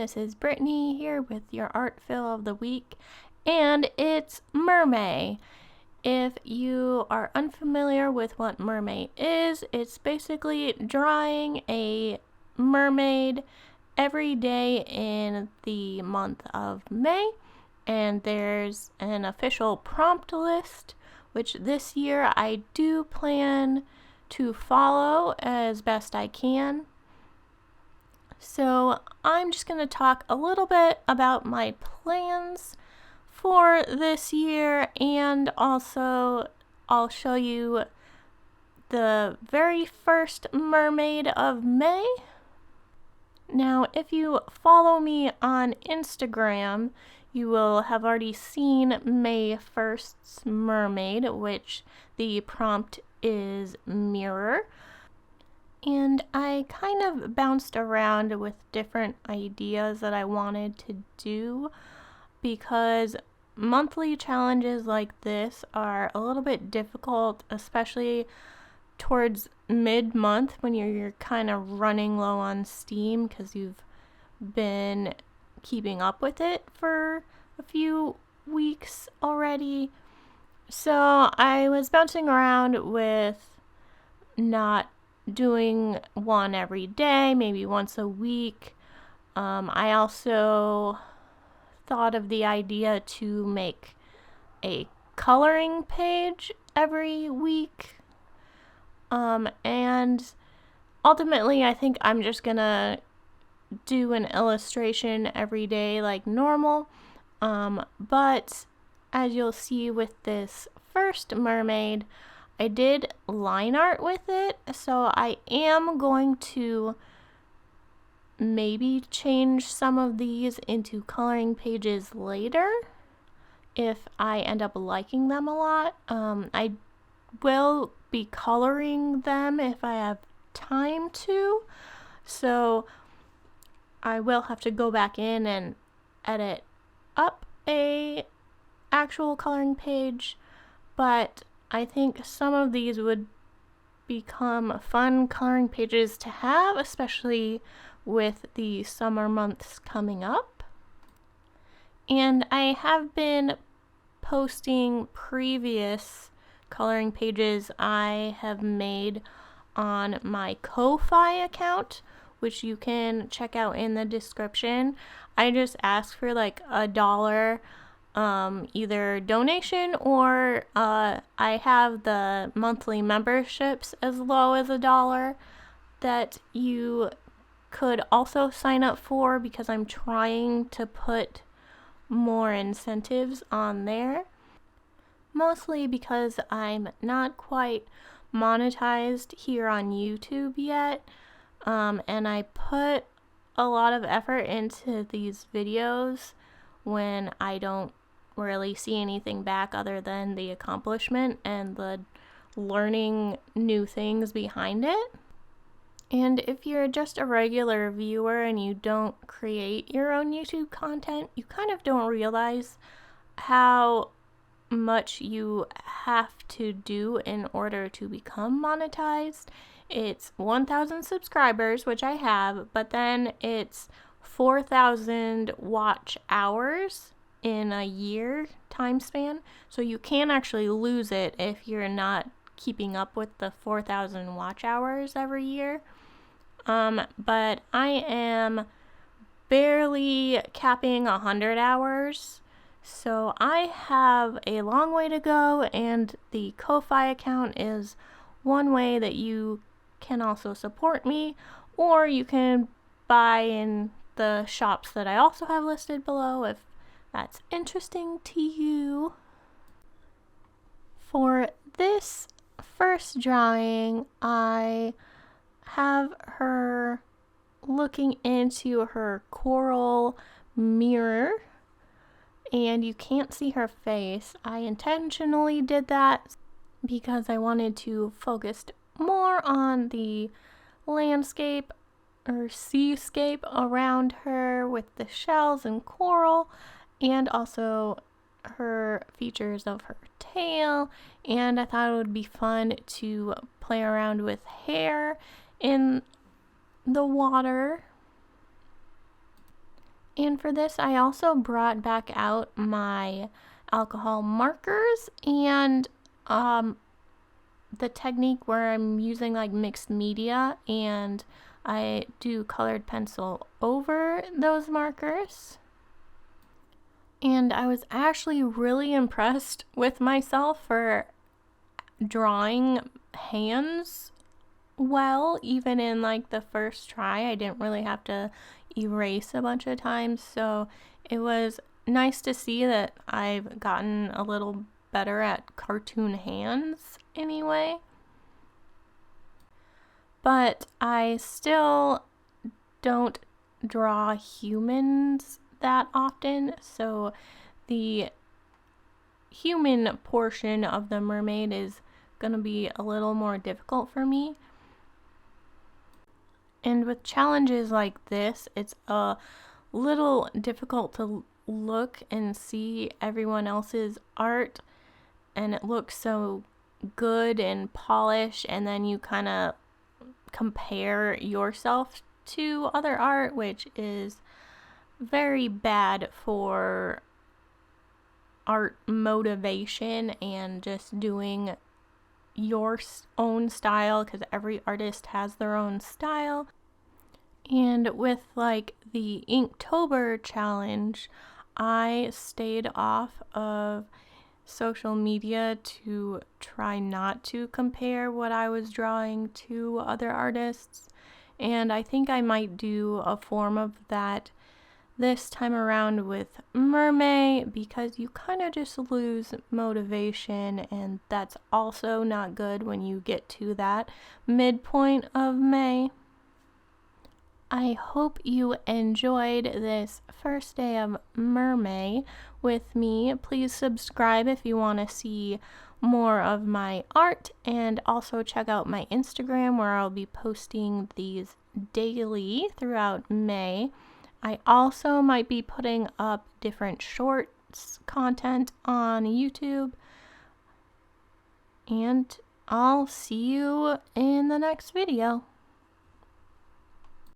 This is Brittany here with your art fill of the week, and it's Mermay. If you are unfamiliar with what Mermay is, it's basically drawing a mermaid every day in the month of May, and there's an official prompt list, which this year I do plan to follow as best I can. So I'm just going to talk a little bit about my plans for this year, and also I'll show you the very first mermaid of May. Now, if you follow me on Instagram, you will have already seen May 1st's mermaid, which the prompt is mirror. And I kind of bounced around with different ideas that I wanted to do because monthly challenges like this are a little bit difficult, especially towards mid-month when you're kind of running low on steam because you've been keeping up with it for a few weeks already. So I was bouncing around with not doing one every day, maybe once a week. I also thought of the idea to make a coloring page every week. And ultimately, I think I'm just gonna do an illustration every day like normal. But as you'll see with this first mermaid, I did line art with it, so I am going to maybe change some of these into coloring pages later if I end up liking them a lot. I will be coloring them if I have time to, so I will have to go back in and edit up a actual coloring page, but I think some of these would become fun coloring pages to have, especially with the summer months coming up. And I have been posting previous coloring pages I have made on my Ko-Fi account, which you can check out in the description. I just ask for like $1 either donation or I have the monthly memberships as low as $1 that you could also sign up for, because I'm trying to put more incentives on there, mostly because I'm not quite monetized here on YouTube yet, and I put a lot of effort into these videos when I don't really see anything back other than the accomplishment and the learning new things behind it. And if you're just a regular viewer and you don't create your own YouTube content, you kind of don't realize how much you have to do in order to become monetized. It's 1,000 subscribers, which I have, but then it's 4,000 watch hours in a year time span, so you can actually lose it if you're not keeping up with the 4,000 watch hours every year. But I am barely capping 100 hours, so I have a long way to go, and the Ko-Fi account is one way that you can also support me, or you can buy in the shops that I also have listed below if that's interesting to you. For this first drawing, I have her looking into her coral mirror, and you can't see her face. I intentionally did that because I wanted to focus more on the landscape or seascape around her with the shells and coral, and also her features of her tail. And I thought it would be fun to play around with hair in the water. And for this, I also brought back out my alcohol markers and the technique where I'm using like mixed media and I do colored pencil over those markers. And I was actually really impressed with myself for drawing hands well, even in like the first try. I didn't really have to erase a bunch of times, so it was nice to see that I've gotten a little better at cartoon hands anyway. But I still don't draw humans that often, so the human portion of the mermaid is gonna be a little more difficult for me. And with challenges like this, it's a little difficult to look and see everyone else's art, and it looks so good and polished, and then you kind of compare yourself to other art, which is very bad for art motivation and just doing your own style, because every artist has their own style. And with like the Inktober challenge, I stayed off of social media to try not to compare what I was drawing to other artists, and I think I might do a form of that this time around with Mermay, because you kind of just lose motivation, and that's also not good when you get to that midpoint of May. I hope you enjoyed this first day of Mermay with me. Please subscribe if you want to see more of my art, and also check out my Instagram where I'll be posting these daily throughout May. I also might be putting up different shorts content on YouTube, and I'll see you in the next video.